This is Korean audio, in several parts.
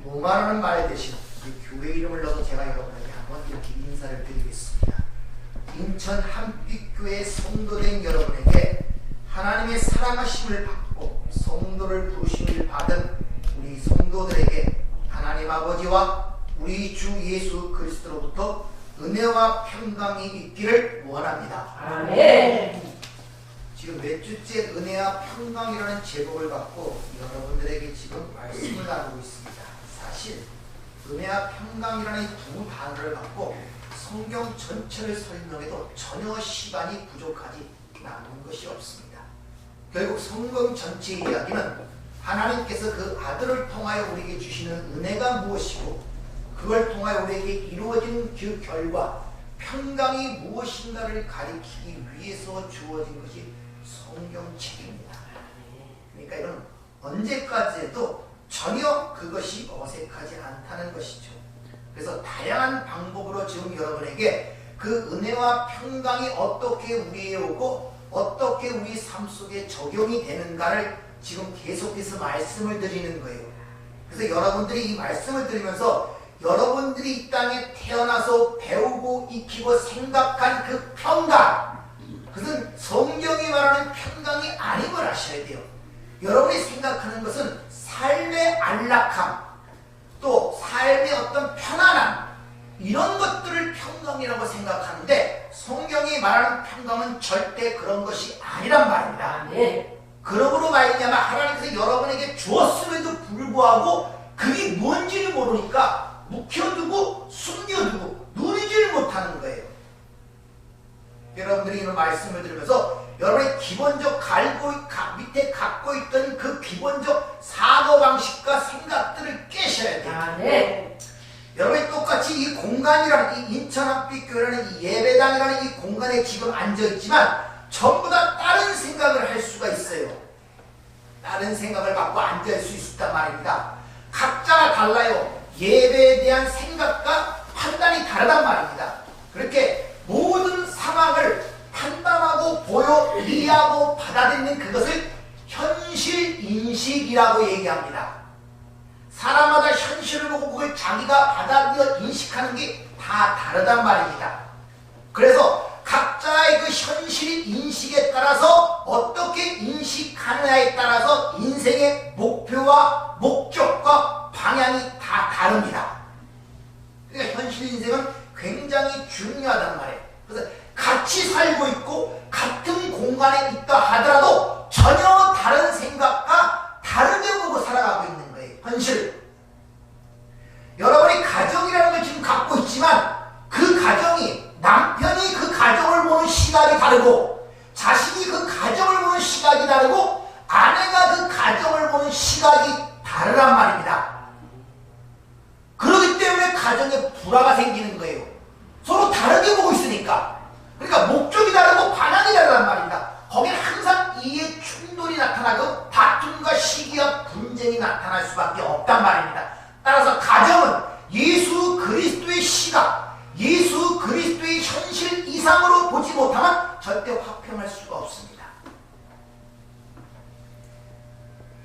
무마라는 말 대신 교회 이름을 넣어서 제가 여러분에게 한번 이렇게 인사를 드리겠습니다. 인천 한빛교회 성도된 여러분에게 하나님의 사랑하심을 받고 성도를 부르심을 받은 우리 성도들에게 하나님 아버지와 우리 주 예수 그리스도로부터 은혜와 평강이 있기를 원합니다. 아멘. 지금 몇 주째 은혜와 평강이라는 제목을 갖고 여러분들에게 지금 말씀을 나누고 있습니다. 사실 은혜와 평강이라는 이 두 단어를 갖고 성경 전체를 설명해도 전혀 시간이 부족하지 남는 것이 없습니다. 결국 성경 전체 이야기는 하나님께서 그 아들을 통하여 우리에게 주시는 은혜가 무엇이고 그걸 통하여 우리에게 이루어진 그 결과 평강이 무엇인가를 가리키기 위해서 주어진 것이 성경책입니다. 그러니까 이건 언제까지 해도 전혀 그것이 어색하지 않다는 것이죠. 그래서 다양한 방법으로 지금 여러분에게 그 은혜와 평강이 어떻게 우리에 오고 어떻게 우리 삶 속에 적용이 되는가를 지금 계속해서 말씀을 드리는 거예요. 그래서 여러분들이 이 말씀을 들으면서 여러분들이 이 땅에 태어나서 배우고 익히고 생각한 그 평강, 그것은 성경이 말하는 평강이 아님을 아셔야 돼요. 여러분이 생각하는 것은 삶의 안락함, 또 삶의 어떤 편안함, 이런 것들을 평강이라고 생각하는데 성경이 말하는 평강은 절대 그런 것이 아니란 말입니다. 네. 그러므로 말미암아 하나님께서 여러분에게 주었음에도 불구하고 그게 뭔지를 모르니까 묵혀두고 숨겨두고 누리지를 못하는 거예요. 여러분들이 이런 말씀을 들으면서 여러분의 기본적 밑에 갖고 있던 그 기본적 사고방식과 생각들을 깨셔야 돼요. 네. 여러분이 똑같이 이 공간이라는 이 인천한빛교회라는 이 예배당이라는 이 공간에 지금 앉아있지만 전부 다 다른 생각을 할 수가 있어요. 다른 생각을 갖고 앉을 수 있단 말입니다. 각자가 달라요. 예배에 대한 생각과 판단이 다르단 말입니다. 그렇게 모든 상황을 판단하고 보여 이해하고 받아들이는 그것을 현실인식이라고 얘기합니다. 사람마다 현실을 보고 그걸 자기가 받아들여 인식하는 게 다 다르단 말입니다. 그래서 각자의 그 현실인식에 따라서 어떻게 인식하느냐에 따라서 인생의 목표와 목적과 방향이 다 다릅니다. 그러니까 현실인생은 굉장히 중요하단 말이에요. 그래서 같이 살고 있고 같은 공간에 있다 하더라도 전혀 다른 생각과 다르게 보고 살아가고 있는 거예요. 현실. 여러분이 가정이라는 걸 지금 갖고 있지만 그 가정이 남편이 그 가정을 보는 시각이 다르고 자신이 그 가정을 보는 시각이 다르고 아내가 그 가정을 보는 시각이 다르란 말입니다. 그렇기 때문에 가정에 불화가 생기는 거예요. 서로 다르게 보고 있으니까. 그러니까 목적이 다르고 방향이 다르단 말입니다. 거기는 항상 이해 충돌이 나타나고 다툼과 시기와 분쟁이 나타날 수밖에 없단 말입니다. 따라서 가정은 예수 그리스도의 시각, 예수 그리스도의 현실 이상으로 보지 못하면 절대 화평할 수가 없습니다.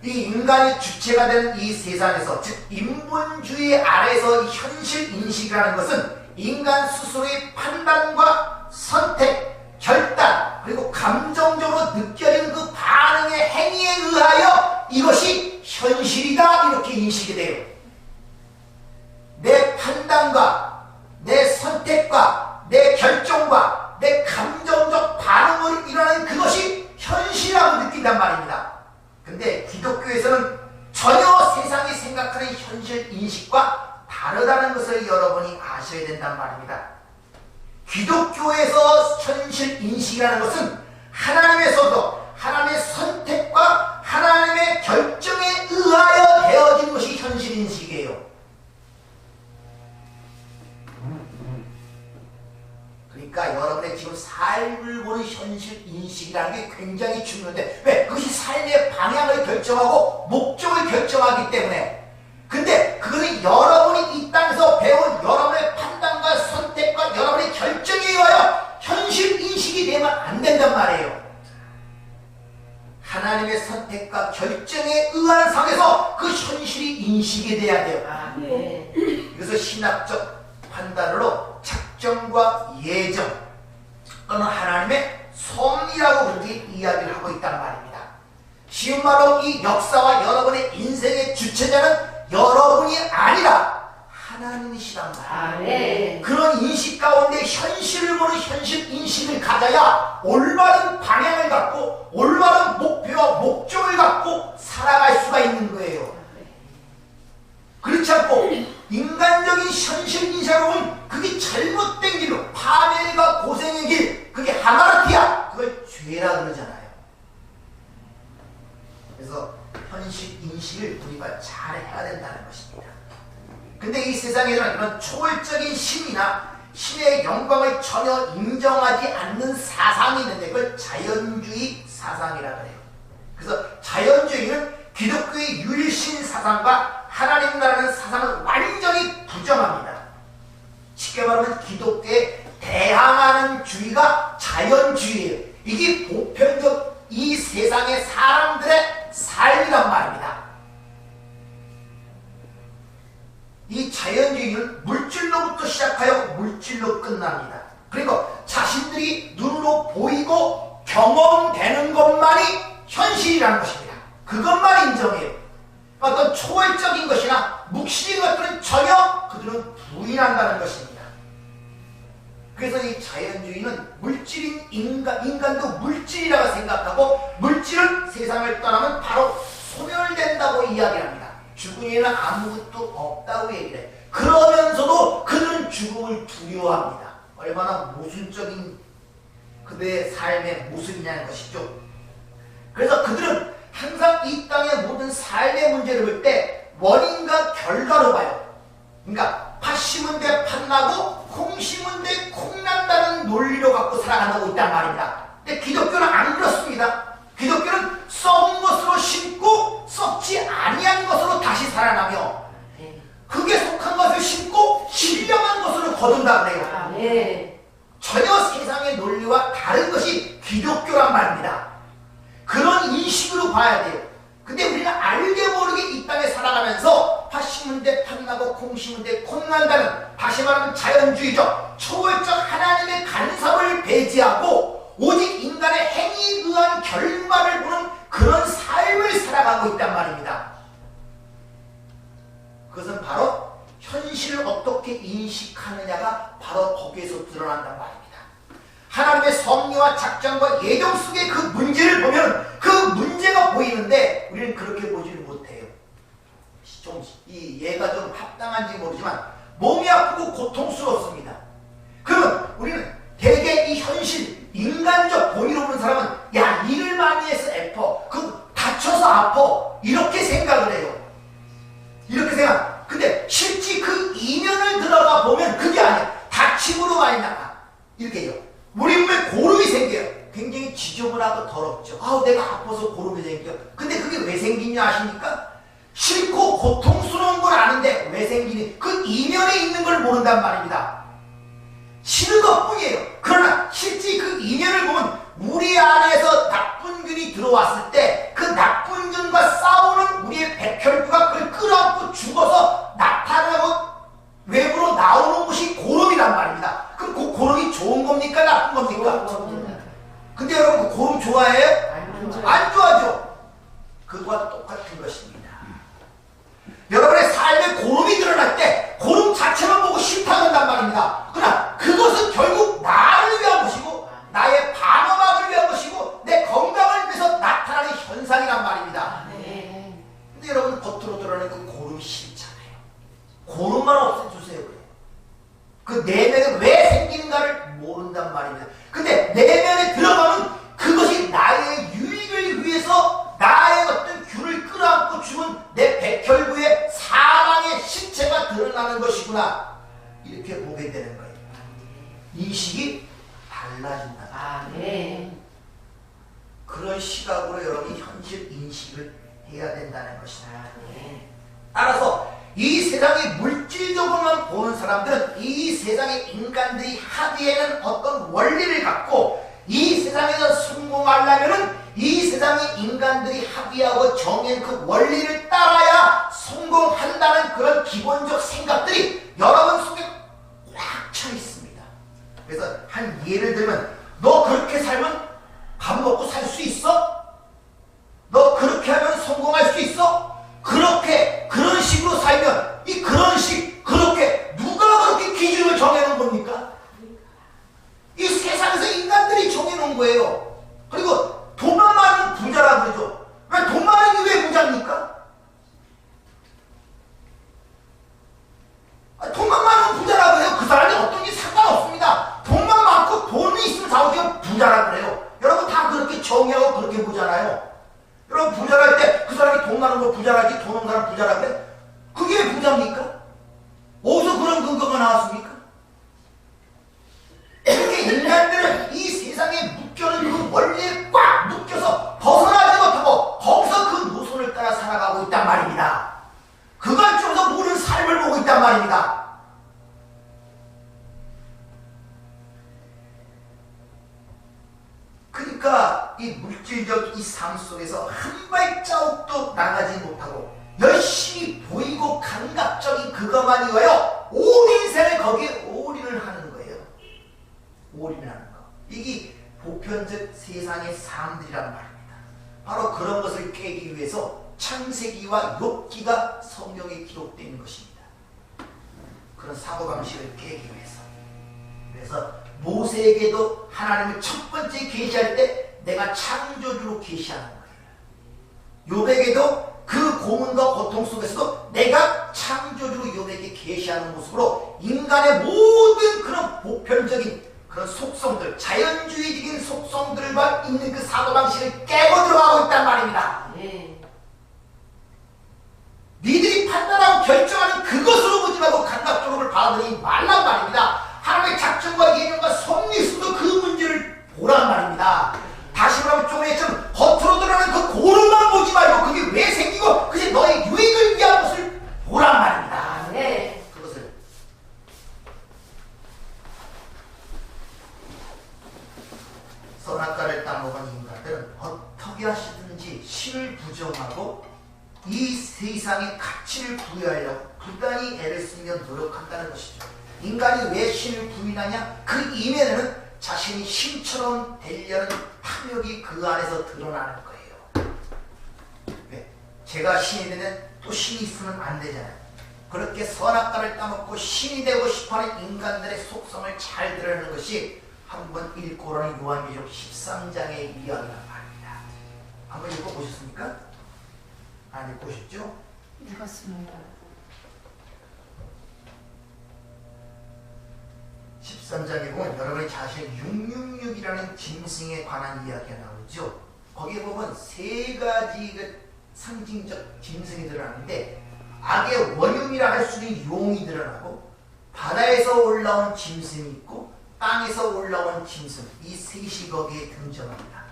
이 인간이 주체가 되는 이 세상에서, 즉 인본주의 아래에서 이 현실 인식이라는 것은 인간 스스로의 판단과 선택, 결단, 그리고 감정적으로 느껴지는 그 반응의 행위에 의하여 이것이 현실이다 이렇게 인식이 돼요. 내 판단과 내 선택과 내 결정과 내 감정적 반응을 일어나는 그것이 현실이라고 느낀단 말입니다. 근데 기독교에서는 전혀 세상이 생각하는 현실 인식과 다르다는 것을 여러분이 아셔야 된단 말입니다. 기독교에서 현실 인식이라는 것은 하나님에서도 하나님의 선택과 하나님의 결정에 의하여 되어진 것이 현실 인식이에요. 그러니까 여러분의 지금 삶을 보는 현실 인식이라는 게 굉장히 중요한데 왜? 그것이 삶의 방향을 결정하고 목적을 결정하기 때문에. 근데 그것은 여러분이 이 땅에서 배운 여러분의 판단과 선택과 여러분의 결정에 의하여 현실 인식이 되면 안 된단 말이에요. 하나님의 선택 선택과 결정에 의한 상에서 그 현실이 인식이 돼야 돼요. 아, 네. 그래서 신학적 판단으로 작정과 예정 또는 하나님의 섭리라고 그렇게 이야기를 하고 있단 말입니다. 쉬운 말로 이 역사와 여러분의 인생의 주체자는 여러분이 아니라 하나님이시란 말이에요. 아, 네. 그런 인식 가운데 현실을 보는 현실 인식을 가져야 올바른 방향을 갖고 올바른 목표와 목적을 갖고 살아갈 수가 있는 거예요. 그렇지 않고 인간적인 현실 인식으로 보면 그게 잘못된 길로 파멸과 고생의 길, 그게 하마르티야. 그걸 죄라 그러잖아요. 그래서 현실 인식을 우리가 잘 해야 된다는 것입니다. 근데 이 세상에는 그런 초월적인 신이나 신의 영광을 전혀 인정하지 않는 사상이 있는데 그걸 자연주의 사상이라 그래요. 그래서 자연주의는 기독교의 유일신 사상과 하나님 나라는 사상을 완전히 부정합니다. 쉽게 말하면 기독교에 대항하는 주의가 자연주의예요. 이게 보편적 이 세상의 사람들의 삶이란 말입니다. 이 자연주의는 물질로부터 시작하여 물질로 끝납니다. 그리고 자신들이 눈으로 보이고 경험되는 것만이 현실이라는 것입니다. 그것만 인정해요. 어떤 초월적인 것이나 묵시적인 것들은 전혀 그들은 부인한다는 것입니다. 그래서 이 자연주의는 물질인 인간도 물질이라고 생각하고 물질은 세상을 떠나면 바로 소멸된다고 이야기합니다. 죽음에는 아무것도 없다고 얘기를 해요. 그러면서도 그들은 죽음을 두려워합니다. 얼마나 모순적인 그들의 삶의 모습이냐는 것이죠. 그래서 그들은 항상 이 땅의 모든 삶의 문제를 볼 때 원인과 결과로 봐요. 그러니까 팥 심은 데 팥 나고 콩 심은 데 콩 난다는 논리로 갖고 살아간다고 있단 말입니다. 근데 기독교는 안 그렇습니다. 기독교는 썩은 것으로 심고 썩지 아니한 것으로 다시 살아나며 흙에 속한 것을 심고 신령한 것으로 거둔다 그래요. 아, 네. 전혀 세상의 논리와 다른 것이 기독교란 말입니다. 그런 인식으로 봐야 돼요. 근데 우리는 알게 모르게 이 땅에 살아가면서 팥 심은 데 팥 나고 콩 심은 데 콩 난다는, 다시 말하면 자연주의적 초월적 하나님의 간섭을 배제하고 오직 인간의 행위에 의한 결과를 보는 그런 삶을 살아가고 있단 말입니다. 그것은 바로 현실을 어떻게 인식하느냐가 바로 거기에서 드러난단 말입니다. 하나님의 섭리와 작정과 예정 속의 그 문제를 보면 그 문제가 보이는데 우리는 그렇게 보지를 못해요. 이 예가 좀 합당한지 모르지만 몸이 아프고 고통스럽습니다. 그러면 우리는 대개 이 현실, 인간적 본의로 보는 사람은 야, 일을 많이 해서 아파, 다쳐서 아파, 이렇게 생각을 해요. 이렇게 생각. 근데 실제 그 이면을 들어가 보면 그게 아니야. 다침으로 많이 나가. 이렇게 해요. 우리 몸에 고름이 생겨요. 굉장히 지저분하고 더럽죠. 아우, 내가 아파서 고름이 생겨. 근데 그게 왜 생기냐 아십니까? 싫고 고통스러운 걸 아는데 왜 생기니? 그 이면에 있는 걸 모른단 말입니다. 싫은 것뿐이에요. 그러나 실제 그 이면을 보면 우리 안에서 나쁜 균이 들어왔을 때 그 나쁜 균과 싸우는 우리의 백혈구가 그걸 끌어안고 죽어서 나타나고 외부로 나오는 것이 고름이란 말입니다. 그럼 그 고름이 좋은 겁니까? 나쁜 겁니까? 근데 여러분 그 고름 좋아해요? 안 좋아하죠? 그거와 똑같은 것입니다. 여러분의 삶에 고름이 드러날 때 고름 자체만 보고 싫다는단 말입니다. 그러나 그것은 결국 나를 위한 것이고 나의 방어막을 위한 것이고 내 건강을 위해서 나타나는 현상이란 말입니다. 근데 여러분 겉으로 드러나는 그 고름이 싫잖아요. 고름만 없애주세요. 그래요. 그 내면에 왜 생기는가를 모른단 말입니다. 근데 내면에 들어가면 그것이 나의 유익을 위해서 나의 어떤 균을 끌어안고 죽은 내 백혈구의 사망의 실체가 드러나는 것이구나, 이렇게 보게 되는 거예요. 인식이 달라진다. 아, 네. 그런 시각으로 여러분이 현실 인식을 해야 된다는 것이다. 네. 따라서 이 세상의 물질적으로만 보는 사람들은 이 세상의 인간들이 하기에는 어떤 원리를 갖고 이 세상에서 성공하려면은 이 세상의 인간들이 합의하고 정한 그 원리를 따라야 성공한다는 그런 기본적 생각들이 여러분 속에 꽉 차 있습니다. 그래서 한 예를 들면 너 그렇게 살면 밥 먹고 살 수 있어? 너 그렇게 하면 성공할 수 있어? 그렇게 그런 식으로 살면 이 그런 식 그렇게 누가 그렇게 기준을 정해놓은 겁니까? 이 세상에서 인간들이 정해놓은 거예요. 그리고 돈만 많으면 부자라 그러죠. 왜 돈 많은 게 왜 부자입니까? 돈만 많으면 부자라 그래요. 그 사람이 어떤 게 상관없습니다. 돈만 많고 돈이 있으면 자기가 부자라 그래요. 여러분 다 그렇게 정의하고 그렇게 보잖아요. 여러분 부자랄 때 그 사람이 돈 많은 거 부자라지 돈 없는 사람 부자라 그래? 그게 부자입니까? 어디서 그런 근거가 나왔습니까? 이렇게 인간들은 이 세상에 묶여는 그 원리에 꽉 묶여서 벗어나지 못하고 거기서 그 노선을 따라 살아가고 있단 말입니다. 그 관점에서 모든 삶을 보고 있단 말입니다. 그러니까 이 물질적 이 삶 속에서 한 발자국도 나가지 못하고 열심히 보이고 감각적인 그것만 이어요. 온 인생을 거기에 올인을 하는 거예요. 올인하는 거. 이게 보편적 세상의 사람들이란 말입니다. 바로 그런 것을 깨기 위해서 창세기와 욥기가 성경에 기록되어 있는 것입니다. 그런 사고방식을 깨기 위해서. 그래서 모세에게도 하나님을 첫 번째 계시할 때 내가 창조주로 계시하는 거예요. 욥에게도 그 고문과 고통 속에서도 내가 창조주로 욥에게 계시하는 모습으로 인간의 모든 그런 보편적인 그런 속성들, 자연주의적인 속성들과 있는 그 사고방식을 깨고 들어가고 있단 말입니다. 니들이 판단하고 결정하는 그것으로 보지 말고 감각적으로 받아들이지 말란 말입니다. 하나님의 작전과 예념과 섭리에서도 그 문제를 보란 말입니다. 다시 말하면 조금 전에 겉으로 드러나는 그 고름만 보지 말고 그게 왜 생기고 그게 너의 유익을 위한 것을 보란 말입니다. 그것을 선악과를 따먹은 인간들은 어떻게 하시든지 신을 부정하고 이 세상의 가치를 부여하려고 부단히 애를 쓰며 노력한다는 것이죠. 인간이 왜 신을 부인하냐? 그 이면에는 자신이 신처럼 되려는 탐욕이 그 안에서 드러나는 거예요. 왜? 제가 신이 되면 또 신이 있으면 안 되잖아요. 그렇게 선악과를 따먹고 신이 되고 싶어하는 인간들의 속성을 잘 드러내는 것이 한번 읽고 오라는 요한계시록 13장의 이야기란 말입니다. 한번 읽어보셨습니까? 안 읽으셨죠? 읽었습니다. 13장에 보면 여러분이 자신의 666이라는 짐승에 관한 이야기가 나오죠. 거기에 보면 세 가지 그 상징적 짐승이 드러나는데 악의 원흉이라 할 수 있는 용이 드러나고 바다에서 올라온 짐승이 있고 땅에서 올라온 짐승, 이 셋이 거기에 등장합니다.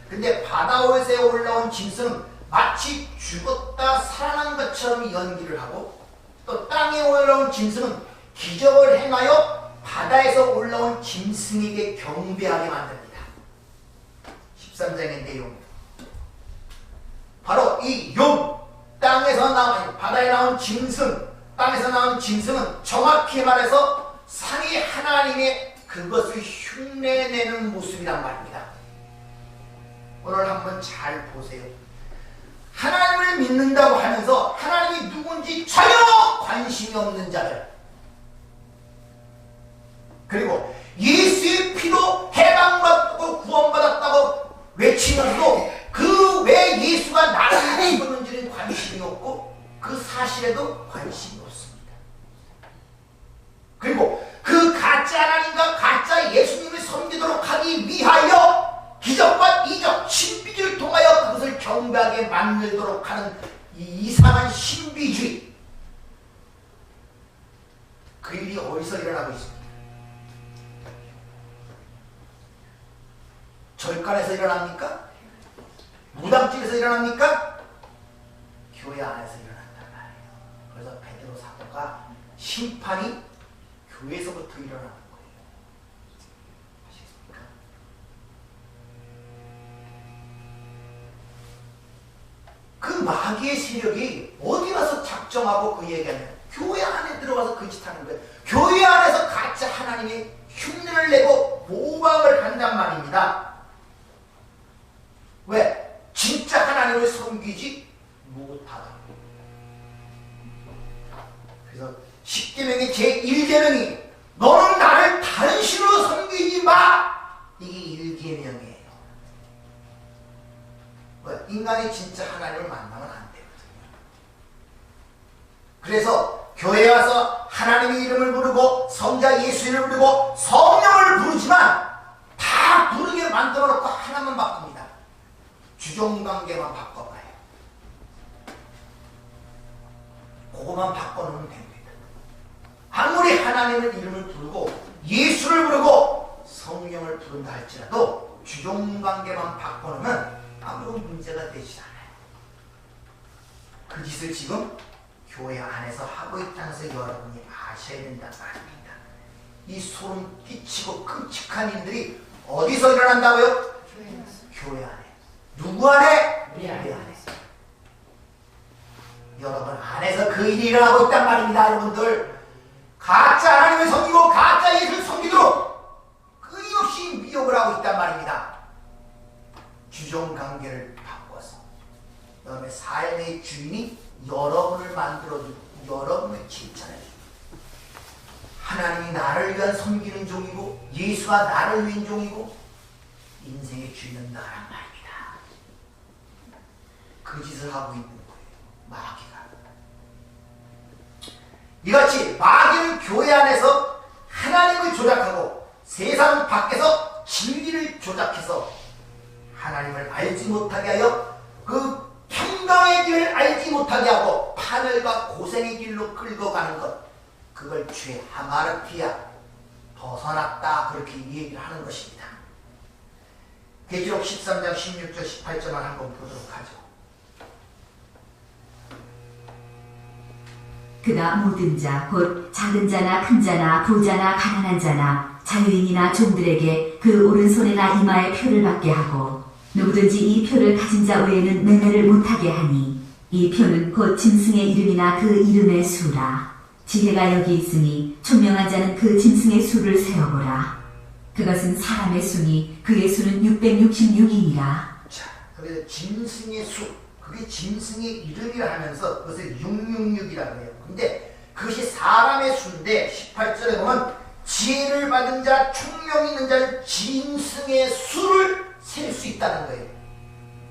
근데 바다에서 올라온 짐승은 마치 죽었다 살아난 것처럼 연기를 하고 또 땅에 올라온 짐승은 기적을 행하여 바다에서 올라온 짐승에게 경배하게 만듭니다. 13장의 내용. 바로 이 욥, 땅에서 나온, 바다에 나온 짐승, 땅에서 나온 짐승은 정확히 말해서 상이 하나님의 그것을 흉내내는 모습이란 말입니다. 오늘 한번 잘 보세요. 하나님을 믿는다고 하면서 하나님이 누군지 전혀 관심이 없는 자들, 그리고 예수의 피로 해방받고 구원받았다고 외치면서도 그 왜 예수가 나를 죽었는지는 관심이 없고 그 사실에도 관심이 없습니다. 그리고 그 가짜 하나님과 가짜 예수님을 섬기도록 하기 위하여 기적과 이적, 신비주의를 통하여 그것을 경배하게 만들도록 하는 이 이상한 신비주의, 그 일이 어디서 일어나고 있습니까? 절간에서 일어납니까? 무당집에서 일어납니까? 교회 안에서 일어난단 말이에요. 그래서 베드로 사도가 심판이 교회에서부터 일어나는 거예요. 아시겠습니까? 마귀의 세력이 어디 가서 작정하고 그 얘기하면 교회 안에 들어가서 그 짓 하는 거예요. 교회 안에서 가짜 하나님의 흉내를 내고 모방을 한단 말입니다. 왜? 진짜 하나님을 섬기지 못하다. 그래서 10계명의 제1계명이 너는 나를 다른 신으로 섬기지 마! 이게 1계명이에요. 왜? 인간이 진짜 하나님을 만나면 안 되거든요. 그래서 교회에 와서 하나님의 이름을 부르고 성자 예수 이름을 부르고 성령을 부르지만 다 부르게 만들어 놓고 하나만 바꿉니다. 주종관계만 바꿔봐요. 그것만 바꿔놓으면 됩니다. 아무리 하나님의 이름을 부르고 예수를 부르고 성령을 부른다 할지라도 주종관계만 바꿔놓으면 아무런 문제가 되지 않아요. 그 짓을 지금 교회 안에서 하고 있다는 것을 여러분이 아셔야 된단 말입니다. 이 소름 끼치고 끔찍한 일들이 어디서 일어난다고요? 교회 안에. 누구 안에? 우리 안에. 여러분 안에서 그 일이 일어나고 있단 말입니다. 여러분들 가짜 하나님을 섬기고 가짜 예수를 섬기도록 끊임없이 미혹을 하고 있단 말입니다. 주종관계를 바꿔서 여러분의 삶의 주인이 여러분을 만들어주고 여러분을 칭찬해주고 하나님이 나를 위한 섬기는 종이고 예수가 나를 위한 종이고 인생의 주인은 나란 말입니다. 그 짓을 하고 있는 거예요. 마귀가. 이같이 마귀는 교회 안에서 하나님을 조작하고 세상 밖에서 진리를 조작해서 하나님을 알지 못하게 하여 그 평강의 길을 알지 못하게 하고 파멸과 고생의 길로 끌고 가는 것, 그걸 죄 하마르피아 벗어났다 그렇게 얘기를 하는 것입니다. 계시록 13장 16절 18절만 한번 보도록 하죠. 그가 모든 자 곧 작은 자나 큰 자나 부자나 가난한 자나 자유인이나 종들에게 그 오른손이나 이마에 표를 받게 하고 누구든지 이 표를 가진 자 외에는 매매를 못하게 하니 이 표는 곧 짐승의 이름이나 그 이름의 수라. 지혜가 여기 있으니 총명한 자는 그 짐승의 수를 세어보라. 그것은 사람의 수니 그의 수는 666이니라. 자, 그래서 짐승의 수, 그게 짐승의 이름이라 하면서 그것을 666이라고 해요. 근데 그것이 사람의 수인데 18절에 보면 지혜를 받은 자, 총명 있는 자는 짐승의 수를 셀 수 있다는 거예요.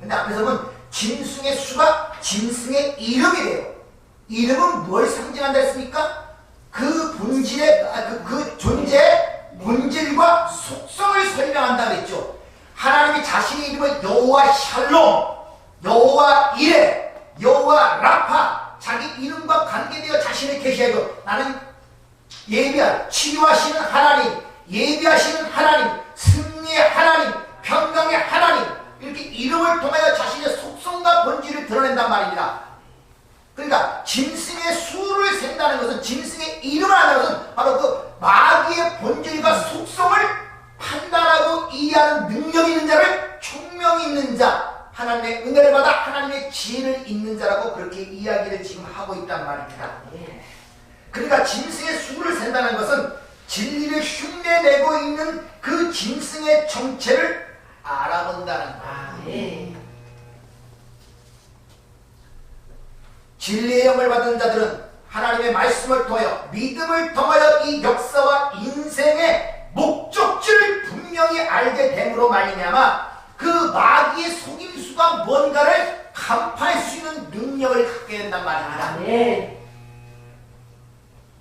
근데 앞에서 보면 짐승의 수가 짐승의 이름이래요. 이름은 뭘 상징한다 했습니까? 그 본질의, 그 존재의 본질과 속성을 설명한다고 했죠. 하나님이 자신의 이름을 여호와 샬롬, 여호와 이레, 여호와 라파, 자기 이름과 관계되어 자신을 계시하고 나는 예비한 치유하시는 하나님, 예비하시는 하나님, 승리의 하나님, 평강의 하나님, 이렇게 이름을 통하여 자신의 속성과 본질을 드러낸단 말입니다. 그러니까 짐승의 수를 센다는 것은 짐승의 이름을 한다는 것은 바로 그 마귀의 본질과 속성을 판단하고 이해하는 능력 있는 자를 총명 있는 자, 하나님의 은혜를 받아 하나님의 지혜를 있는 자라고 그렇게 이야기를 지금 하고 있단 말입니다. 그러니까 짐승의 수를 센다는 것은 진리를 흉내내고 있는 그 짐승의 정체를 알아본다는 거예요. 진리의 영을 받은 자들은 하나님의 말씀을 통하여 믿음을 통하여 이 역사와 인생의 목적지를 분명히 알게 됨으로 말미암아 그 마귀의 속임수가 뭔가를 간파할 수 있는 능력을 갖게 된단 말입니다.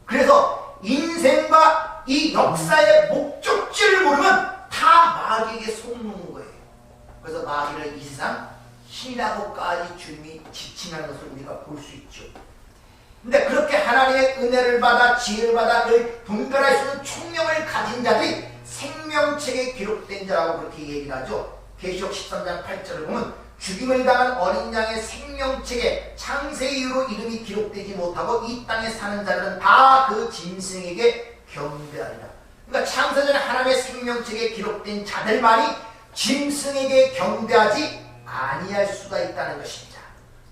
그래서 인생과 이 역사의 목적지를 모르면 다 마귀에게 속는 거예요. 그래서 마귀를 이 세상 신이라고까지 주님이 지칭하는 것을 우리가 볼 수 있죠. 근데 그렇게 하나님의 은혜를 받아 지혜를 받아 늘 분별할 수 있는 총명을 가진 자들이 생명책에 기록된 자라고 그렇게 얘기를 하죠. 계시록 13장 8절을 보면 죽임을 당한 어린 양의 생명책에 창세 이후로 이름이 기록되지 못하고 이 땅에 사는 자들은 다 그 짐승에게 경배하리라. 그러니까 창세전에 하나님의 생명책에 기록된 자들만이 짐승에게 경배하지 아니할 수가 있다는 것입니다.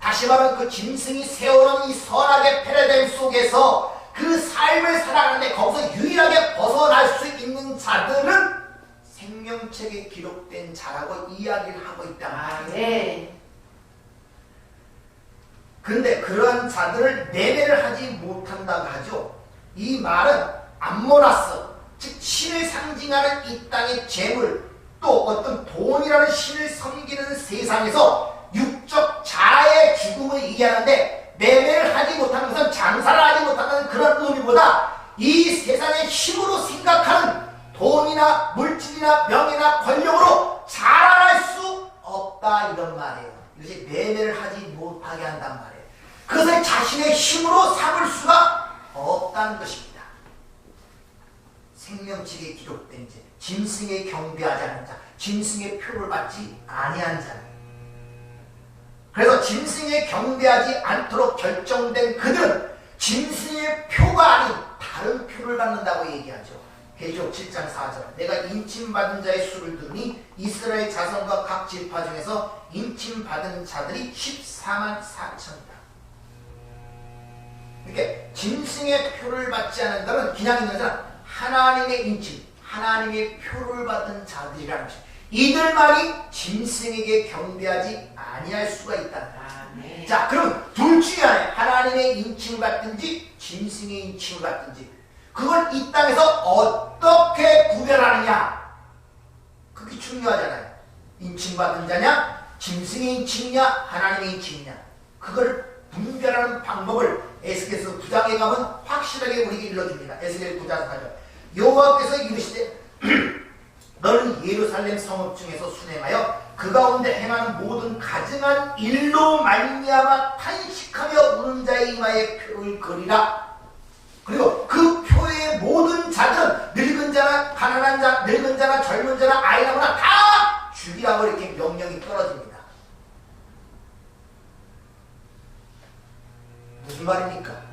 다시 말하면 그 짐승이 세우는 이 선악의 패러다임 속에서 그 삶을 살아가는데 거기서 유일하게 벗어날 수 있는 자들은 생명책에 기록된 자라고 이야기를 하고 있단 말이에요. 네. 근데 그러한 자들을 매매를 하지 못한다고 하죠. 이 말은 암모나스, 즉 신을 상징하는 이 땅의 재물, 또 어떤 돈이라는 신을 섬기는 세상에서 육적 자아의 죽음을 얘기하는데, 매매를 하지 못하는 것은 장사를 하지 못한다는 그런 의미보다 이 세상의 힘으로 생각하는 돈이나 물질이나 명예나 권력으로 자라날 수 없다, 이런 말이에요. 이것이 매매를 하지 못하게 한단 말이에요. 그것을 자신의 힘으로 삼을 수가 없다는 것입니다. 생명책에 기록된 자, 짐승에 경배하지 않은 자, 짐승의 표를 받지 아니한 자. 그래서 짐승에 경배하지 않도록 결정된 그들은 짐승의 표가 아닌 다른 표를 받는다고 얘기하죠. 계시록 7장 4절. 내가 인침받은 자의 수를 두니 이스라엘 자손과 각 지파 중에서 인침받은 자들이 14만 4천이다. 이렇게 짐승의 표를 받지 않은 자는 그냥 있는 사람, 하나님의 인침, 하나님의 표를 받은 자들이라는 것입니다. 이들만이 짐승에게 경배하지 아니할 수가 있다. 네. 자, 그럼 둘 중에 하나, 하나님의 인침을 받든지 짐승의 인침을 받든지, 그걸 이 땅에서 어떻게 구별하느냐, 그게 중요하잖아요. 인침받은 자냐, 짐승의 인침이냐, 하나님의 인침이냐, 그걸 분별하는 방법을 에스겔서 9장에 가면 확실하게 우리에게 일러줍니다. 에스겔 9장 4절. 여호와께서 이르시되 너는 예루살렘 성읍 중에서 순행하여 그 가운데 행하는 모든 가증한 일로 말미암아 탄식하며 우는 자의 이마에 표를 그리라. 그리고 그 표의 모든 자들은 늙은 자나 가난한 자, 늙은 자나 젊은 자나 아이나거나 다 죽이라고 이렇게 명령이 떨어집니다. 무슨 말입니까?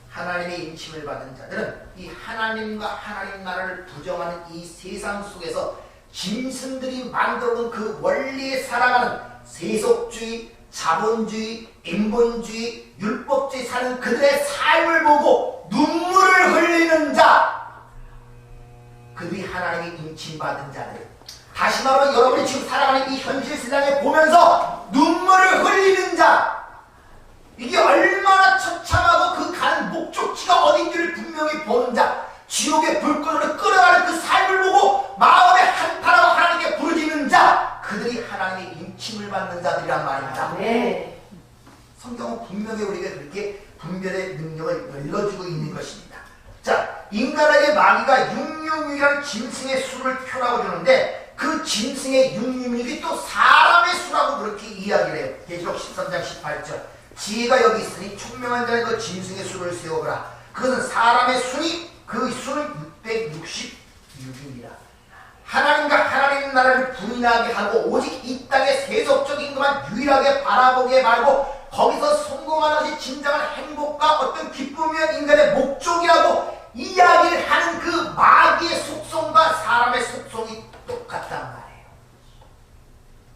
하나님의 인침을 받은 자들은 이 하나님과 하나님 나라를 부정하는 이 세상 속에서 짐승들이 만들어놓은 그 원리에 살아가는 세속주의, 자본주의, 인본주의, 율법주의 사는 그들의 삶을 보고 눈물을 흘리는 자, 그들이 하나님의 인침받은 자들. 다시 말하면 여러분이 지금 살아가는 이 현실 세상에 보면서 눈물을 흘리는 자, 이게 얼마나 처참하고 그 가는 목적지가 어딘지를 분명히 보는 자, 지옥의 불꽃으로 끌어가는 그 삶을 보고 마음에 한탄하고 하나님께 부르짖는 자, 그들이 하나님의 인침을 받는 자들이란 말입니다. 네. 성경은 분명히 우리가 그렇게 분별의 능력을 열려주고 있는 것입니다. 자, 인간에게 마귀가 666이라는 짐승의 수를 표라고 주는데, 그 짐승의 666이 또 사람의 수라고 그렇게 이야기를 해요. 계시록 13장 18절. 지혜가 여기 있으니 총명한 자는 그 짐승의 수를 세워보라. 그것은 사람의 수니 그 수는 666입니다. 하나님과 하나님 나라를 부인하게 하고 오직 이 땅의 세속적인 것만 유일하게 바라보게 말고 거기서 성공하는 것이 진정한 행복과 어떤 기쁨이며 인간의 목적이라고 이야기를 하는 그 마귀의 속성과 사람의 속성이 똑같단 말이에요.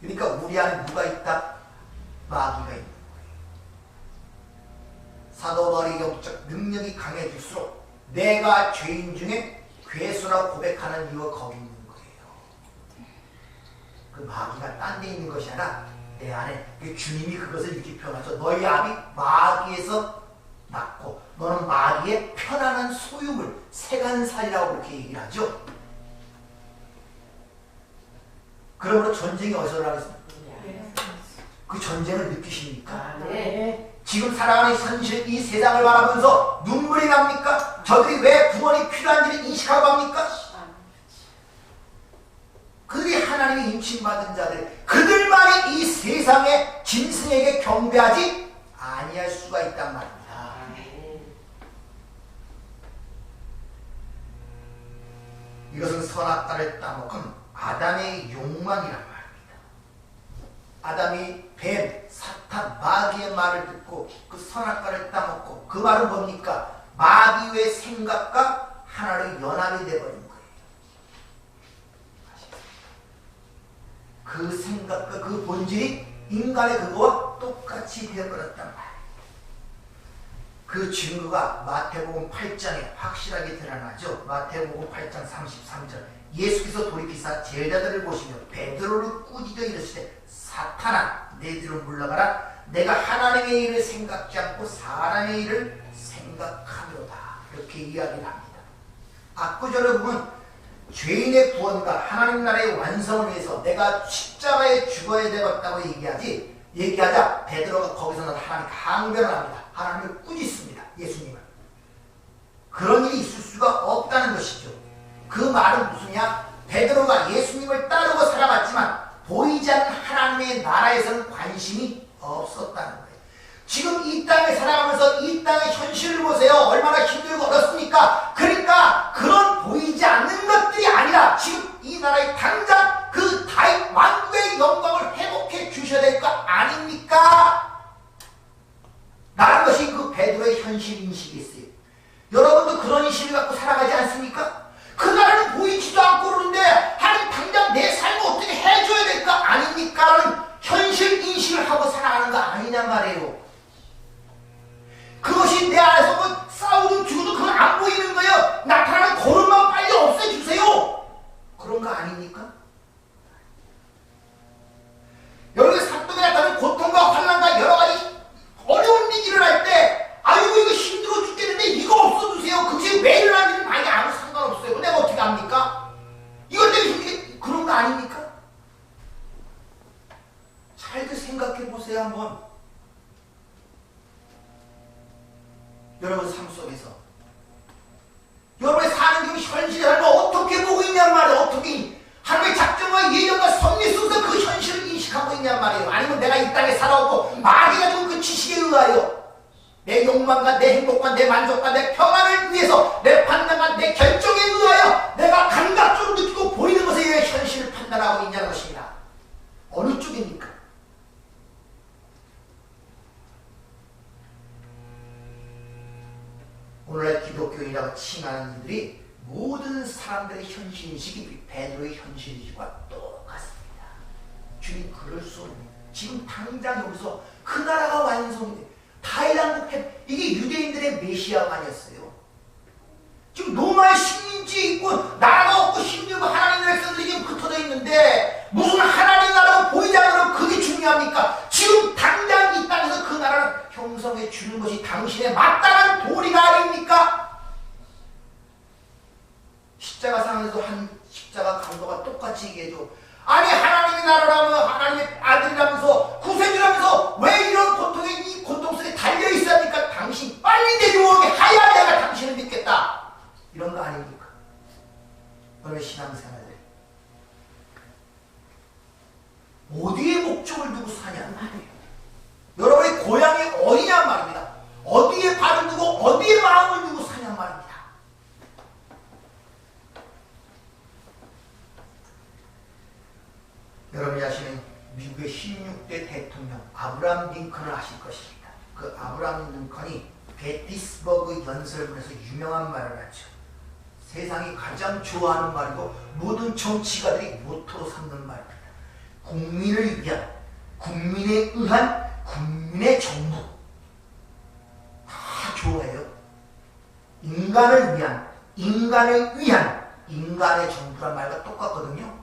그러니까 우리 안에 누가 있다? 마귀가 있다. 사도 바울의 영적 능력이 강해질수록 내가 죄인 중에 괴수라고 고백하는 이유가 거기 있는 거예요. 그 마귀가 딴 데 있는 것이 아니라 내 안에, 주님이 그것을 이렇게 표현하죠. 너희 아비 마귀에서 낳고 너는 마귀의 편안한 소유물, 세간살이라고 그렇게 얘기를 하죠. 그러므로 전쟁이 어디서 나겠습니까? 그 전쟁을 느끼십니까? 네. 지금 살아가는 현실, 이 세상을 바라보면서 눈물이 납니까? 저들이 왜 구원이 필요한지를 인식하고 합니까? 그들이 하나님의 인침받은 자들, 그들만이 이 세상의 짐승에게 경배하지 아니할 수가 있단 말입니다. 이것은 선악과를 따먹은 아담의 욕망이란 말입니다. 아담이 뱀, 사탄, 마귀의 말을 듣고 그 선악과를 따먹고, 그 말은 뭡니까? 마귀의 생각과 하나로 연합이 되어버린 거예요. 그 생각과 그 본질이 인간의 그거와 베드로하고 똑같이 되어버렸단 말이에요. 그 증거가 마태복음 8장에 확실하게 드러나죠. 마태복음 8장 33절 예수께서 돌이키사 제자들을 보시며 베드로를 꾸짖어 이르시되 사탄아 내 뒤로 물러가라. 내가 하나님의 일을 생각지 않고 사람의 일을 생각하노라. 이렇게 이야기를 합니다. 앞구절에 보면 죄인의 구원과 하나님 나라의 완성을 위해서 내가 십자가에 죽어야 되겠다고 얘기하자 베드로가 거기서는 하나님께 항변을 합니다. 하나님을 꾸짖습니다. 예수님을. 그런 일이 있을 수가 없다는 것이죠. 그 말은 무슨냐? 베드로가 예수님을 따르고 살아갔지만 보이지 않는 하나님의 나라에서는 관심이 없었다는 거예요. 지금 이 땅에 살아가면서 이 땅의 현실을 보세요. 얼마나 힘들고 어렵습니까? 그러니까 그런 보이지 않는 것들이 아니라 지금 이 나라에 당장 그 다윗 왕국의 영광을 회복해 주셔야 될 거 아닙니까? 라는 것이 그 베드로의 현실 인식이 있어요. 여러분도 그런 인식을 갖고 살아가지 않습니까? 그 나라는 보이지도 않고 그러는데 하나님 당장 내 삶을 어떻게 해줘야 될 거 아닙니까? 라는 현실 인식을 하고 살아가는 거 아니냐 말이에요. 그것이 내 안에서 뭐 싸우든 죽어도 그건 안 보이는 거예요. 나타나는 거룩만 빨리 없애주세요. 그런 거 아닙니까? 여러분 산속에 나타나는 고통과 환난과 여러 가지 어려운 일이 일어날 때 아이고 이거 힘들어 죽겠는데 이거 없어주세요. 그것이 왜 일어나는지는 많이 아무 상관없어요. 내가 어떻게 합니까? 이것 때문에 힘들게 그런 거 아닙니까? 잘들 생각해 보세요 한번. 여러분 삶 속에서 여러분의 사는 그 현실의 삶을 어떻게 보고 있냔 말이에요. 어떻게 하나님의 작정과 예정과 섭리 속에서 그 현실을 인식하고 있냔 말이에요. 아니면 내가 이 땅에 살아오고 많이 가지고 그 지식에 의하여 내 욕망과 내 행복과 내 만족과 내 평안을 위해서 내 판단과 내 결정에 의하여 내가 감각적으로 느끼고 보이는 것에 의해 현실을 판단하고 있냐는 것입니다. 어느 쪽입니까? 오늘날 기독교인이라고 칭하는 이들이 모든 사람들의 현실인식이 베드로의 현실인식과 똑같습니다. 주님 그럴 수 없네. 지금 당장 여기서 그 나라가 완성이 돼. 다이랑국 이게 유대인들의 메시아가 아니었어요. 지금 로마의 식민지에 있고 나라가 없고 힘들고 하나님 백성들이 지금 흩어져 있는데 무슨 하나님 나라가 보이지 않으면 그게 중요합니까? 지금 당장 이 땅에서 그 나라를 형성해 주는 것이 당신의 마땅한 도리가 아닙니까? 십자가 상에서 한 십자가 강도가 똑같이 얘기해줘. 아니 하나님의 나라라면 하나님의 아들이라면서 구세주라면서 왜 이런 고통에 이 고통 속에 달려있어야 합니까? 당신 빨리 내려오게 하야 내가 당신을 믿겠다. 이런 거 아닙니까? 오늘 신앙생활에 어디에 목적을 두고 사냐 말이에요. 여러분의 고향이 어디냐 말입니다. 어디에 발을 두고 어디에 마음을 두고 사냐 말입니다. 여러분이 아시는 미국의 16대 대통령 아브라함 링컨을 아실 것입니다. 그 아브라함 링컨이 게티스버그 연설문에서 유명한 말을 하죠. 세상이 가장 좋아하는 말이고 모든 정치가들이 모토로 삼는 말입니다. 국민을 위한, 국민에 의한 국민의 정부. 다 좋아해요. 인간을 위한, 인간을 위한 인간의 정부란 말과 똑같거든요.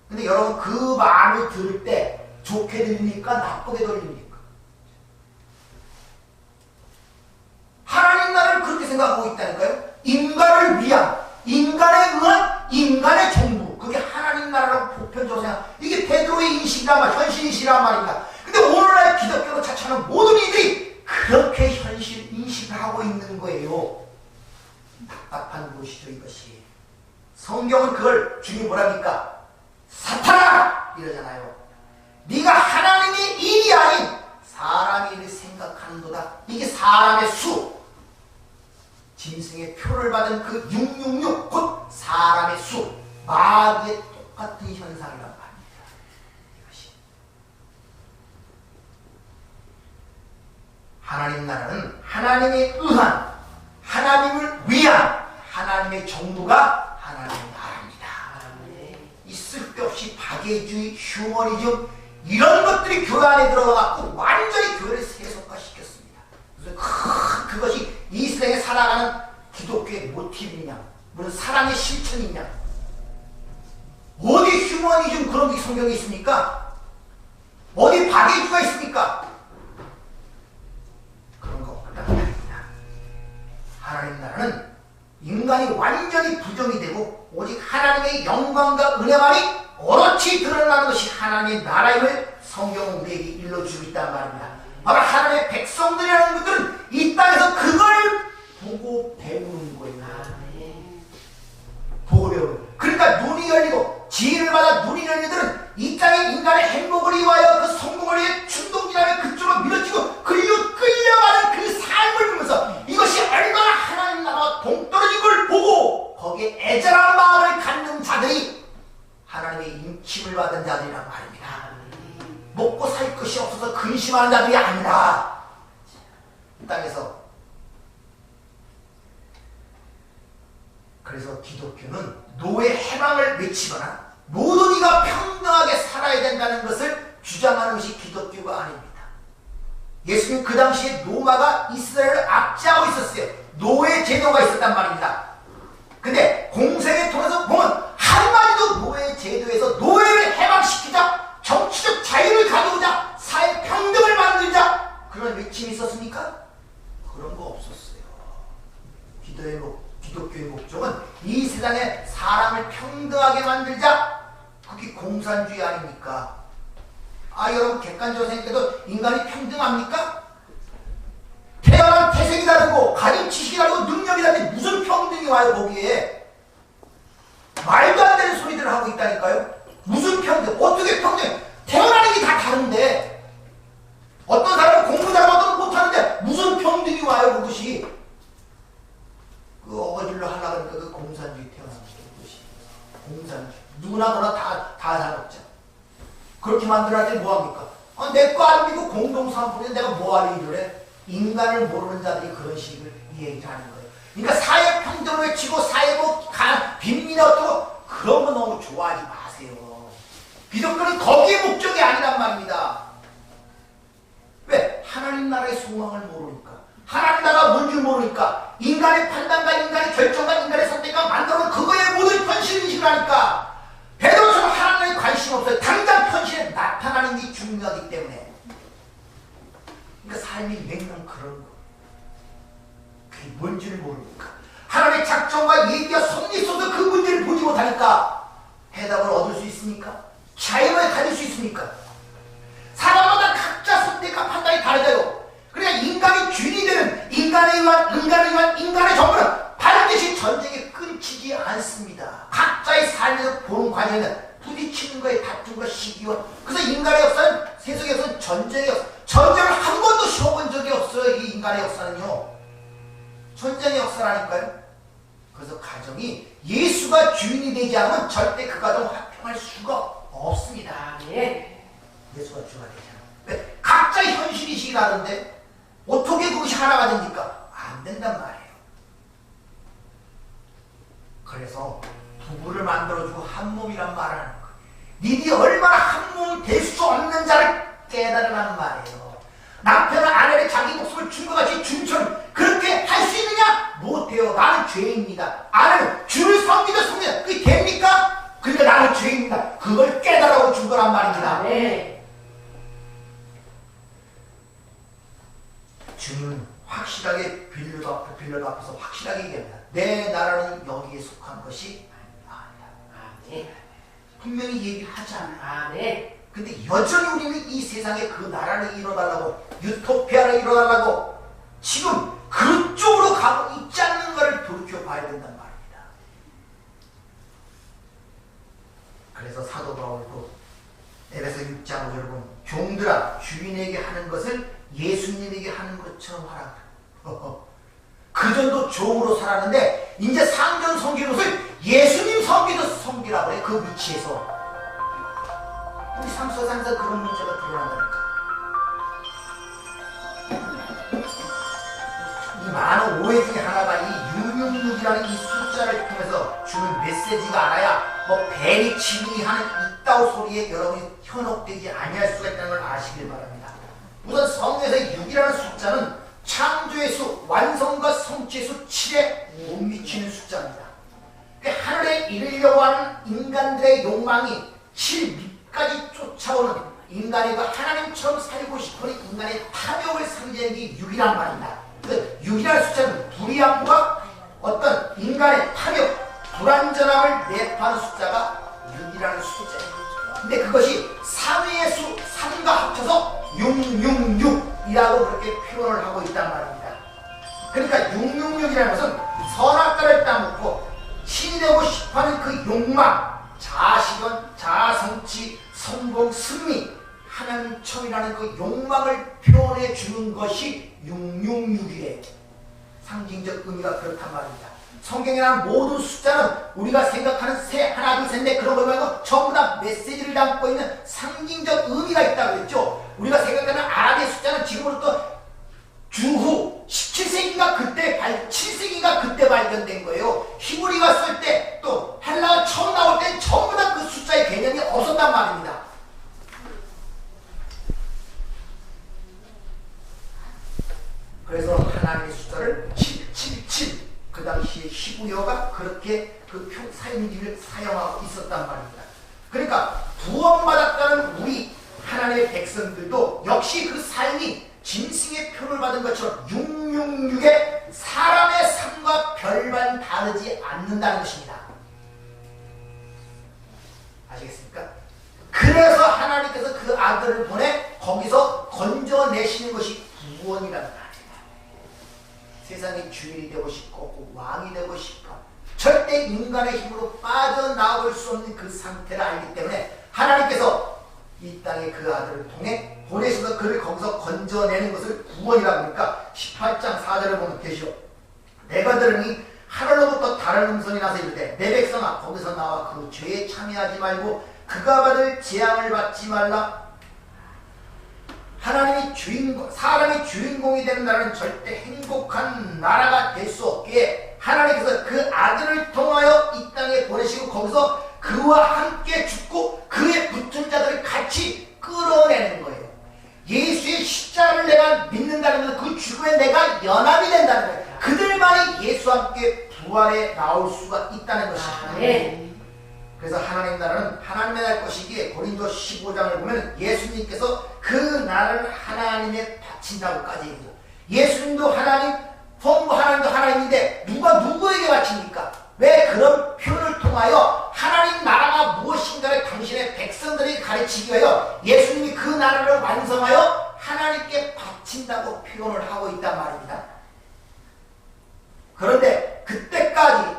근데 여러분 그 말을 들을 때 좋게 들립니까? 나쁘게 들립니까? 하나님 나라를 그렇게 생각하고 있다니까요. 인간을 위한, 인간에 의한 인간의 정부. 그게 하나님 나라라고 보편적으로 생각. 이게 베드로의 인식이란 말, 현실 인식이란 말입니다. 근데 오늘날 기독교로 자처하는 모든 이들이 그렇게 현실 인식을 하고 있는 거예요. 답답한 것이죠 이것이. 성경은 그걸 주님 뭐랍니까? 사탄아! 이러잖아요. 네가 하나님의 일이 아닌 사람의 일을 생각하는도다. 이게 사람의 수. 짐승의 표를 받은 그 666 곧 사람의 수. 마귀의 똑같은 현상이란 말입니다. 이것이. 하나님 나라는 하나님에 의한, 하나님을 위한 하나님의 정부가 하나님의 나라입니다. 이 쓸데없이 박애주의, 휴머니즘 이런 것들이 교회 안에 들어가갖고 완전히 교회를 세속화시켰습니다. 그래서 그것이 이 세상에 살아가는 기독교의 모티브이냐, 무슨 사랑의 실천이냐, 어디 휴머니즘 그런 게 성경에 있습니까? 어디 박애주가 있습니까? 그런 거 없단 말입니다. 하나님 나라는 인간이 완전히 부정이 되고 오직 하나님의 영광과 은혜만이 오롯이 드러나는 것이 하나님의 나라임을 성경은 우리에게 일러주고 있단 말입니다. 바로 하나님의 백성들이라는 것들은 이 땅에서 그걸 보고 배우는 거예요. 보고 배우는 거예요. 그러니까 눈이 열리고 지혜를 받아 눈이 열린 이들은 이 땅의 인간의 행복을 위하여 그 성공을 위해 충동지나며 그쪽으로 밀어치고 끌려가는 그 삶을 보면서 이것이 얼마나 하나님 나라와 동떨어진 걸 보고 거기에 애절한 마음을 갖는 자들이 하나님의 인침을 받은 자들이란 말입니다. 먹고 살 것이 없어서 근심하는 자들이 아니라 이 땅에서. 그래서 기독교는 노예 해방을 외치거나 모든 이가 평등하게 살아야 된다는 것을 주장하는 것이 기독교가 아닙니다. 예수님 그 당시에 로마가 이스라엘을 압제하고 있었어요. 노예 제도가 있었단 말입니다. 근데 공생의 통해서 보면 한마디도 노예 제도에서 노예를 해방시키자, 정치적 자유를 가져오자, 사회 평등을 만들자, 그런 외침이 있었습니까? 그런 거 없었어요. 기독교의 목적은 이 세상에 사람을 평등하게 만들자, 그게 공산주의 아닙니까? 여러분 객관적으로 생각해도 인간이 평등합니까? 태어난 태생이 다르고 가진 지식이 다르고 능력이 다른데 무슨 평등이 와요 거기에? 말도 안 되는 소리들을 하고 있다니까요. 무슨 평등? 어떻게 평등? 태어나는 게 다 다른데 어떤 사람은 공부 잘하고 어떤 못하는데 무슨 평등이 와요 그것이? 그 어거질로 하려고 하니까 그 공산주의 태어나는 것이 공산주의. 누구나 너나 다 잘 먹자. 그렇게 만들어야지 뭐합니까? 내 거 안 믿고 공동산품인데 내가 뭐하러 일을 해? 인간을 모르는 자들이 그런 식을 얘기를 하는 거예요. 그러니까 사회 평등을 외치고 사회 빈민이 어떻고 그런 거 너무 좋아하지 마세요. 기독교는 거기에 목적이 아니란 말입니다. 왜? 하나님 나라의 소망을 모르니까. 하나님 나라가 뭔지 모르니까. 인간의 판단과 인간의 결정과 인간의 선택과 만들어놓은 그거에 모든 현실 인식을 하니까. 베드로처럼 하나님에 관심 없어요. 당장 현실에 나타나는 게 중요하기 때문에. 그러니까 삶이 맹랑 그런 거. 그게 뭔지를 모르니까. 하나님의 작정과 얘기가 손이 있어서 그 문제를 보지 못하니까 해답을 얻을 수 있습니까? 자유를 가질 수 있습니까? 사람마다 각자 선택과 판단이 다르대요. 그러니까 인간이 주인이 되는 인간을 위한 인간의 정부는 반드시 전쟁에 끊치지 않습니다. 각자의 삶에서 보는 과정에는 부딪히는 거에 다툰 거 시기와. 그래서 인간의 역사는 세속의 역사는 전쟁의 역사. 전쟁을 한 번도 쉬어본 적이 없어요. 이 인간의 역사는요. 전쟁의 역사라니까요. 그래서 가정이 예수가 주인이 되지 않으면 절대 그 가정 화평할 수가 없습니다. 예수가 주가 되잖아. 왜? 각자의 현실이식이 다른데 어떻게 그것이 하나가 됩니까? 안 된단 말이에요. 그래서 부부를 만들어주고 한 몸이란 말하는 거예요. 니들이 얼마나 한 몸이 될 수 없는 자를 깨달으라는 말이에요. 남편은 아내를 자기 목숨을 준 것 같이 준처럼 그렇게 할 수 있느냐? 못해요. 나는 죄입니다. 아내는 주를 섬기다. 그게 됩니까? 그러니까 나는 죄입니다. 그걸 깨달으라고 준 거란 말입니다. 주는 확실하게 빌려도 앞에서 확실하게 얘기합니다. 내 나라는 여기에 속한 것이 아니다. 분명히 얘기하잖아요. 근데 여전히 우리는 이 세상에 그 나라를 이뤄달라고, 유토피아를 이뤄달라고 지금 그쪽으로 가고 있지 않는 것을 돌이켜봐야 된단 말입니다. 그래서 사도 바울도 에베소 6장 5절 보면 종들아 주인에게 하는 것을 예수님에게 하는 것처럼 하라. 그 전도 종으로 살았는데 이제 상전 섬기는 것을 예수님 섬기라고 그래. 그 위치에서 우리 삶 속에 항상 그런 문제가 드러난다니까. 이 많은 오해 중에 하나가 이 666이라는 이 숫자를 통해서 주는 메시지가 알아야 뭐 벨이 치밀이 하는 이따오 소리에 여러분이 현혹되지 아니할 수가 있다는 걸 아시길 바랍니다. 우선 성경에서 6이라는 숫자는 창조의 수, 완성과 성취의 수 7에 못 미치는 숫자입니다. 하늘에 이르려고 하는 인간들의 욕망이 7 밑까지 쫓아오는 인간이 그 하나님처럼 살고 싶은 인간의 탐욕을 상징하는 게 6이란 말입니다. 그 6이라는 숫자는 불의함과 어떤 인간의 탐욕, 불완전함을 내포하는 숫자가 6이라는 숫자예요. 근데 그것이 3위의 수, 3과 합쳐서 666이라고 그렇게 표현을 하고 있단 말입니다. 그러니까 666이라는 것은 선악과를 따먹고 신이 되고 싶어하는 그 욕망, 자아실현, 자아성취, 성공, 승리, 하나님처럼이라는 그 욕망을 표현해 주는 것이 666이에요. 상징적 의미가 그렇단 말입니다. 성경에 나오는 모든 숫자는 우리가 생각하는 세, 하나, 둘, 셋, 넷 그런 거 말고 전부 다 메시지를 담고 있는 상징적 의미가 있다고 했죠. 우리가 생각하는 아랍의 숫자는 지금부터 주후 17세기가 그때 7세기가 그때 발견된 거예요. 히브리가 쓸 때 또 헬라가 처음 나올 때 전부 다 그 숫자의 개념이 없었단 말입니다. 그래서 하나님의 숫자를 777 그 당시에 히브리어가 그렇게 그 사용지를 사용하고 있었단 말입니다. 그러니까 구원받았다는 우리 하나님의 백성들도 역시 그 삶이 짐승의 표를 받은 것처럼 666에 사람의 삶과 별반 다르지 않는다는 것입니다. 아시겠습니까? 그래서 하나님께서 그 아들을 보내 거기서 건져내시는 것이 구원이라는 말입니다. 세상의 주인이 되고 싶고 왕이 되고 싶어 절대 인간의 힘으로 빠져나올 수 없는 그 상태를 알기 때문에 하나님께서 이 땅에 그 아들을 통해 보내셔서 그를 거기서 건져내는 것을 구원이라고 하니까 18장 4절을 보면 계시오. 내가 들으니 하늘로부터 다른 음성이 나서 이르되 내 백성아 거기서 나와 그 죄에 참여하지 말고 그가 받을 재앙을 받지 말라. 하나님이 주인공, 사람이 주인공이 되는 나라는 절대 행복한 나라가 될 수 없기에 하나님께서 그 아들을 통하여 이 땅에 보내시고 거기서 그와 함께 죽고 그에 붙은 자들을 같이 끌어내는 거예요. 예수의 십자가를 내가 믿는다는 것은 그 죽음에 내가 연합이 된다는 거예요. 그들만이 예수와 함께 부활에 나올 수가 있다는 것입니다. 네. 그래서 하나님 나라는 하나님의 날 것이기에 고린도 15장을 보면 예수님께서 그 나라를 하나님에 바친다고까지 얘기해요. 예수님도 하나님, 성부 하나님도 하나님인데 누가 누구에게 바칩니까? 왜 그런 표현을 통하여 하나님 나라가 무엇인가를 당신의 백성들에게 가르치기 위하여 예수님이 그 나라를 완성하여 하나님께 바친다고 표현을 하고 있단 말입니다. 그런데 그때까지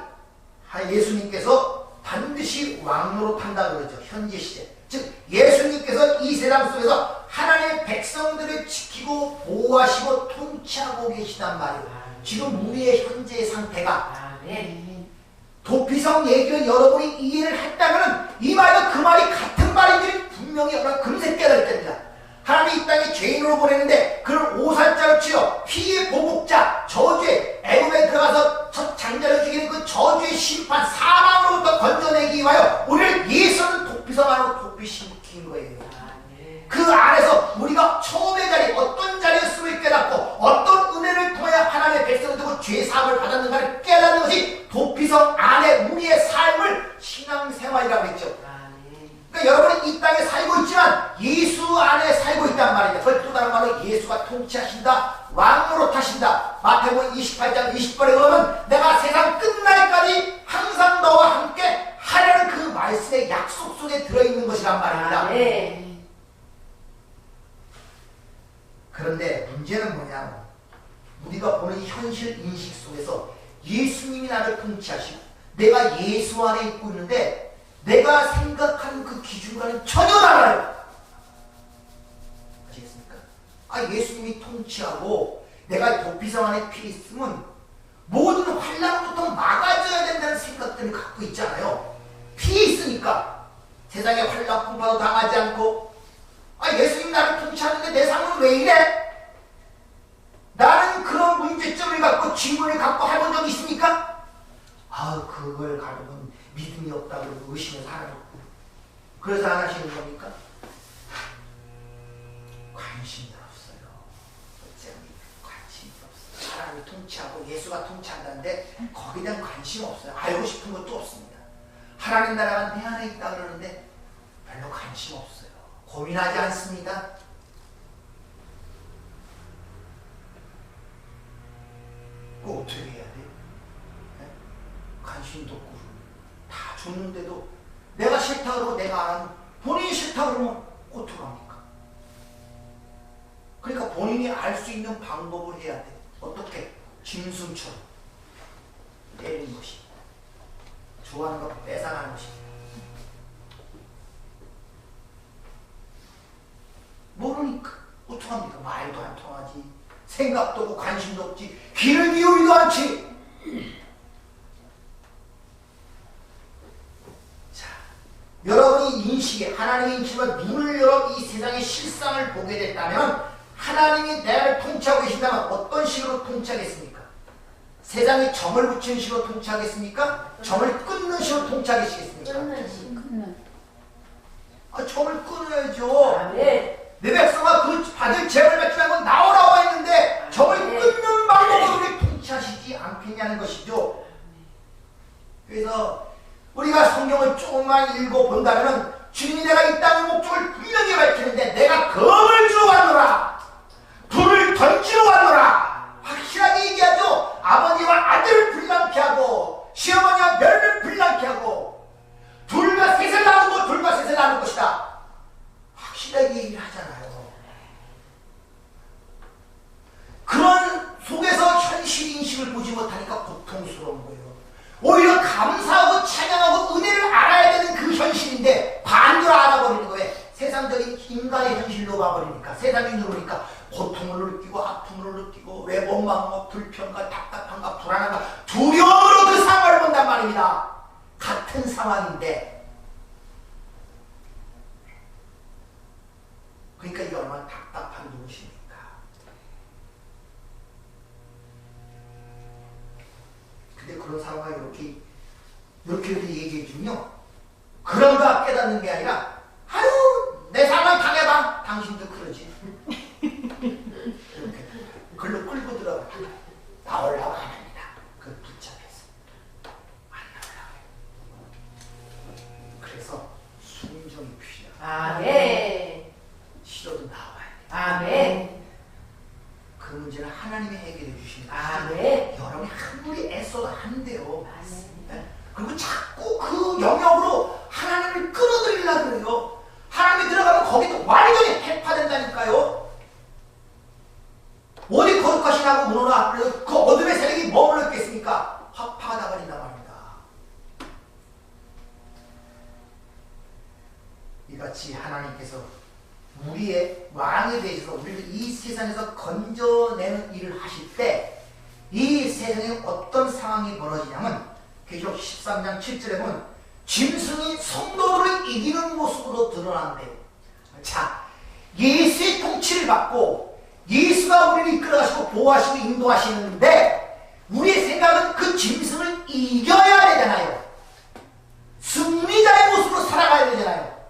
예수님께서 반드시 왕노릇한다고 그러죠. 현재 시대. 즉 예수님께서 이 세상 속에서 하나님의 백성들을 지키고 보호하시고 통치하고 계시단 말이에요. 지금 우리의 현재의 상태가 도피성 얘기를 여러분이 이해를 했다면 이 말과 그 말이 같은 말인지 분명히 여러분 금세 깨달을 겁니다. 하나님이 이 땅에 죄인으로 보내는데 그를 오살자로 치어 피의 보복자, 저주의 애굽에 들어가서 첫 장자를 죽이는 그 저주의 심판, 사망으로부터 건져내기 위하여 우리를 예수는 도피성 안으로 도피시킨 거예요. 그 안에서 우리가 처음의 자리, 어떤 자리였음을 깨닫고 어떤 은혜를 통하여 하나님의 백성들고 죄사함을 받았는가를 깨닫는 것이 도피성 안에 우리의 삶을 신앙생활이라고 했죠. 그러니까 여러분은 이 땅에 살고 있지만 예수 안에 살고 있단 말입니다. 그걸 또 다른 말로 예수가 통치하신다, 왕으로 타신다. 마태복음 28장 20절에 보면 내가 세상 끝날까지 항상 너와 함께 하려는 그 말씀의 약속 속에 들어있는 것이란 말입니다. 그런데 문제는 뭐냐면 우리가 보는 현실 인식 속에서 예수님이 나를 통치하시고 내가 예수 안에 있고 있는데 내가 생각하는 그 기준과는 전혀 달라요. 아시겠습니까? 예수님이 통치하고 내가 도피성 안에 피해 있으면 모든 환난부터 막아줘야 된다는 생각들을 갖고 있잖아요. 피해 있으니까 세상에 환난 풍파도 당하지 않고 예수님 나를 통치하는데 내 삶은 왜 이래? 나는 그런 문제점을 갖고 질문을 갖고 해본 적이 있습니까? 그걸 가지고는 믿음이 없다고 의심을 하라고. 그래서 안 하시는 겁니까? 관심이 없어요. 어째합니까? 관심이 없어요. 하나님이 통치하고 예수가 통치한다는데 거기에 대한 관심 없어요. 알고 싶은 것도 없습니다. 하나님 나라가 내 안에 있다 그러는데 별로 관심 없어요. 고민하지 않습니다. 그거 어떻게 해야 돼요? 네? 관심도 없고 다 줬는데도 내가 싫다 그러고 내가 안 하면 본인이 싫다 그러면 어떡합니까? 그러니까 본인이 알 수 있는 방법을 해야 돼. 어떻게? 짐승처럼 때리는 것이 좋아하는 거 뺏어가는 것이 모르니까 어떡합니까? 말도 안 통하지, 생각도 없고 관심도 없지, 귀를 기울이도 않지. 자, 여러분이 인식에 하나님의 인식과 눈을 열어 이 세상의 실상을 보게 됐다면 하나님이 나를 통치하고 계신다면 어떤 식으로 통치하겠습니까? 세상에 점을 붙이는 식으로 통치하겠습니까? 점을 끊는 식으로 통치하겠습니까? 점을 끊어야죠. 아멘. 내 백성아 그 받을 재물을 맺지 않고 나오라고 했는데 점을 끊는 방법으로 우리 통치하시지 않겠냐는 것이죠. 그래서 우리가 성경을 조금만 읽어본다면 주님이 내가 이 땅의 목적을 분명히 밝히는데 내가 검을 주러 왔노라, 불을 던지러 왔노라 확실하게 얘기하죠. 아버지와 아들을 불량케 하고 시어머니와 며느리를 불량케 하고 둘과 셋을 나누고 둘과 셋을 나눌 것이다 확실하게 얘기를 하잖아요. 그런 속에서 현실 인식을 보지 못하니까 고통스러운 거예요. 오히려 감사하고 찬양하고 은혜를 알아야 되는 그 현실인데 반대로 알아버리는 거예요. 세상적인 인간의 현실로 봐버리니까, 세상이 누르니까 고통을 느끼고 아픔을 느끼고 왜 원망과 불평과 답답함과 불안함과 두려움으로 그 상황을 본단 말입니다. 같은 상황인데. 그러니까 이게 얼마나 답답한 눈이십니까? 근데 그런 상황을 이렇게 얘기해주면요, 그런가 깨닫는 게 아니라 아유 내 상황 당해봐, 당신도 그러지. 이렇게 글로 끌고 들어가. 나오려고 안 합니다. 그 붙잡혀서 안 나오려고 해요. 그래서 순종이 필요해요. 아멘. 싫어도 나와야 돼요. 아멘. 그 문제는 하나님이 해결해 주십니다. 아멘. 여러분이 아무리 애써도 안 돼요. 맞습니다. 그리고 자꾸 그 영역으로 하나님을 끌어들이려고 그래요. 하나님이 들어가면 거기도 완전히 해파된다니까요. 어디 거룩하시냐고 물어나 그 어둠의 세력이 머물러 있겠습니까? 확 파다버린단 말입니다. 이같이 하나님께서 우리의 왕에 대해서 우리를 이 세상에서 건져내는 일을 하실 때 이 세상에 어떤 상황이 벌어지냐면 계시록 13장 7절에 보면 짐승이 성도를 이기는 모습으로 드러난대요. 자, 예수의 통치를 받고 예수가 우리를 이끌어가시고 보호하시고 인도하시는데 우리의 생각은 그 짐승을 이겨야 되잖아요. 승리자의 모습으로 살아가야 되잖아요.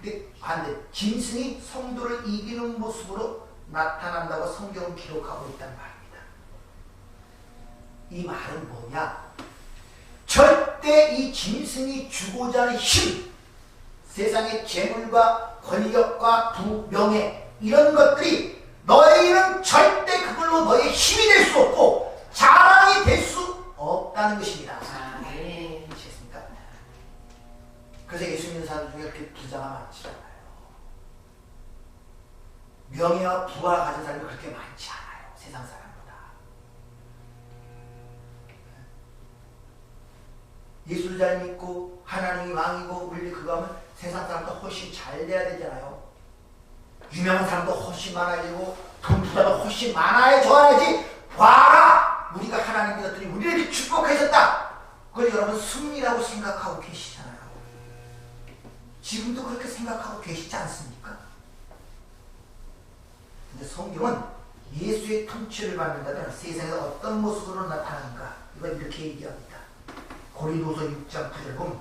근데 반대, 짐승이 성도를 이기는 모습으로 나타난다고 성경은 기록하고 있단 말입니다. 이 말은 뭐냐? 절대 이 짐승이 주고자 하는 힘, 세상의 재물과 권력과 부, 명예 이런 것들이 너희는 절대 그걸로 너의 힘이 될 수 없고 자랑이 될 수 없다는 것입니다. 아멘. 아시겠습니까? 그래서 예수 믿는 사람 중에 그렇게 부자가 많지 않아요. 명예와 부와 가진 사람이 그렇게 많지 않아요. 세상 사람보다. 예수를 잘 믿고 하나님이 왕이고 우리 그거 하면 세상 사람도 훨씬 잘 돼야 되잖아요. 유명한 사람도 훨씬 많아지고 돈 부자도 훨씬 많아져야지. 봐라! 우리가 하나님 믿었더니 우리를 이렇게 축복하셨다. 그걸 여러분 승리라고 생각하고 계시잖아요. 지금도 그렇게 생각하고 계시지 않습니까? 근데 성경은 예수의 통치를 받는다면 세상에서 어떤 모습으로 나타나는가 이걸 이렇게 얘기합니다. 고린도서 6장 9절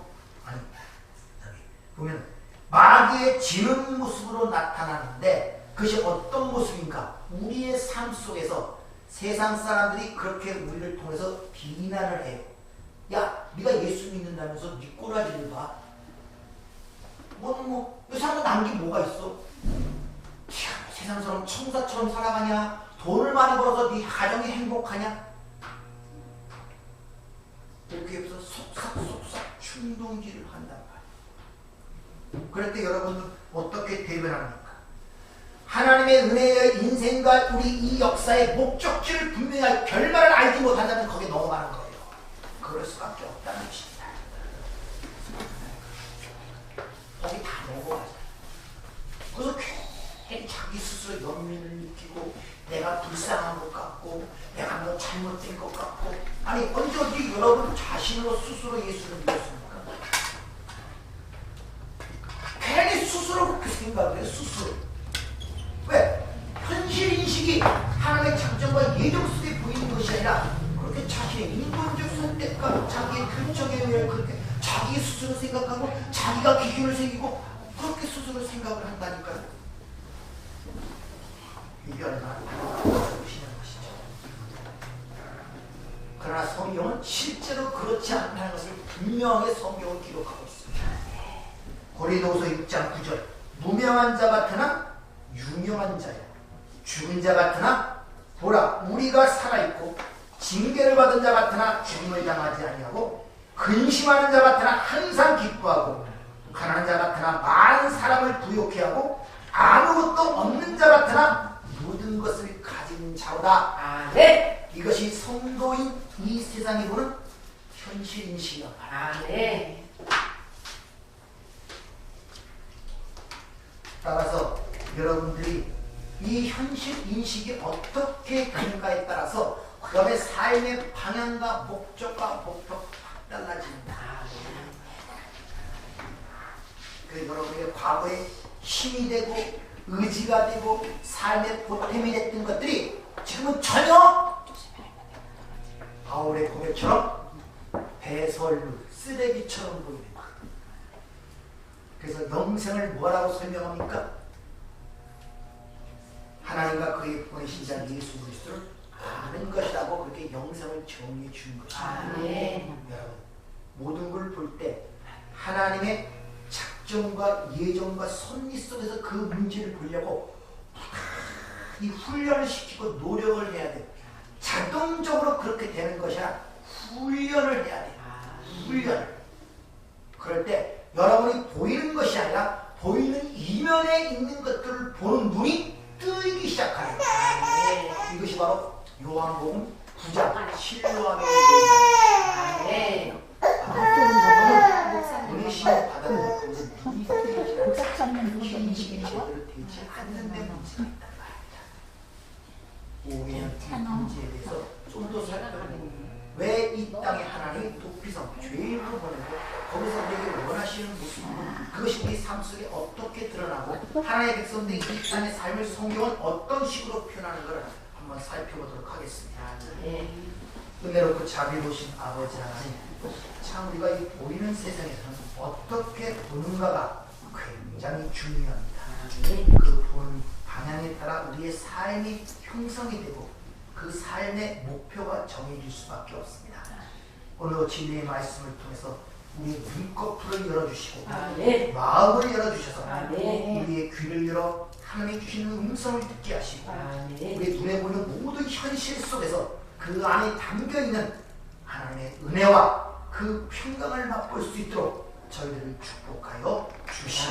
보면 마귀의 지는 모습으로 나타나는데 그것이 어떤 모습인가? 우리의 삶 속에서 세상 사람들이 그렇게 우리를 통해서 비난을 해요. 야, 네가 예수 믿는다면서 네 꼬라지를 봐. 이 사람은 남긴 뭐가 있어? 참, 세상 사람 천사처럼 살아가냐? 돈을 많이 벌어서 네 가정이 행복하냐? 이렇게 해서 속삭속삭 충동질을 한단 말이에요. 그럴 때 여러분은 어떻게 대변합니까? 하나님의 은혜의 인생과 우리 이 역사의 목적지를 분명히 결말을 알지 못한다면 거기에 넘어가는 거예요. 그럴 수밖에 없다는 것입니다. 거기 다 넘어가잖아요. 그래서 괜히 자기 스스로 연민을 느끼고 내가 불쌍한 것 같고 내가 뭐 잘못된 것 같고 아니 언제 어디 여러분 자신으로 스스로 예수를 믿었습니까? 괜히 스스로 그렇게 생각을 해요. 스스로. 왜? 현실 인식이 하나님의 작정과 예정 속에 보이는 것이 아니라 그렇게 자신의 인본적 선택과 자기의 결정에 의해 그렇게 자기 스스로 생각하고 자기가 기준을 새기고 그렇게 스스로 생각을 한다니까요. 이게 얼마나 보시는 것이죠. 그러나 성경은 실제로 그렇지 않다는 것을 분명하게 성경을 기록하고 있습니다. 고린도후서 6장 9절 무명한 자 같으나 유명한 자요 죽은 자 같으나 보라 우리가 살아있고 징계를 받은 자 같으나 죽음을 당하지 아니하고 근심하는 자 같으나 항상 기뻐하고 가난한 자 같으나 많은 사람을 부욕해 하고 아무것도 없는 자 같으나 모든 것을 가진 자로다. 아멘. 이것이 성도인 이 세상이 보는 현실 인식이다. 아멘. 따라서 여러분들이 이 현실 인식이 어떻게 되는가에 따라서 여러분의 삶의 방향과 목적과 목표가 확 달라집니다. 그 여러분의 과거에 힘이 되고 의지가 되고 삶의 보탬이 됐던 것들이 지금은 전혀 바울의 고백처럼 배설물, 쓰레기처럼 보이는 거예요. 그래서 영생을 뭐라고 설명합니까? 하나님과 그의 보내신 자 예수 그리스도를 아는 것이라고 그렇게 영생을 정의해 준 것입니다. 여러분, 모든 걸 볼 때 하나님의 작정과 예정과 섭리 속에서 그 문제를 보려고 이 훈련을 시키고 노력을 해야 돼요. 자동적으로 그렇게 되는 것이 아니라 훈련을 해야 돼요. 훈련을. 그럴 때 여러분이 보이는 것이 아니라 보이는 이면에 있는 것들을 보는 눈이 뜨이기 시작하는 거예요. 이것이 바로 요한복음 9장 실로암의 은혜심을 받아들고 그것은 눈이 뜨이지 않고 인식이 제대로 되지 않는데 문제가 있단 말입니다. 오해한 문제에 대해서 좀 더 살펴보고 왜 이 땅에 하나님이 도피성 죄인으로 보내고 거기서 우리에게 원하시는 모습 그것이 우리 삶 속에 어떻게 드러나고 하나님의 백성들이 이 땅의 삶을 성경은 어떤 식으로 표현하는가를 한번 살펴보도록 하겠습니다. 은혜롭고 자비로우신 아버지 하나님 참 우리가 이 보이는 세상에서는 어떻게 보는가가 굉장히 중요합니다. 그 보는 방향에 따라 우리의 삶이 형성이 되고 그 삶의 목표가 정해질 수밖에 없습니다. 오늘 진리의 말씀을 통해서 우리의 눈꺼풀을 열어주시고 마음을 열어주셔서 우리의 귀를 열어 하나님이 주시는 음성을 듣게 하시고 우리의 눈에 보이는 모든 현실 속에서 그 안에 담겨있는 하나님의 은혜와 그 평강을 맛볼 수 있도록 저희들을 축복하여 주시옵소서.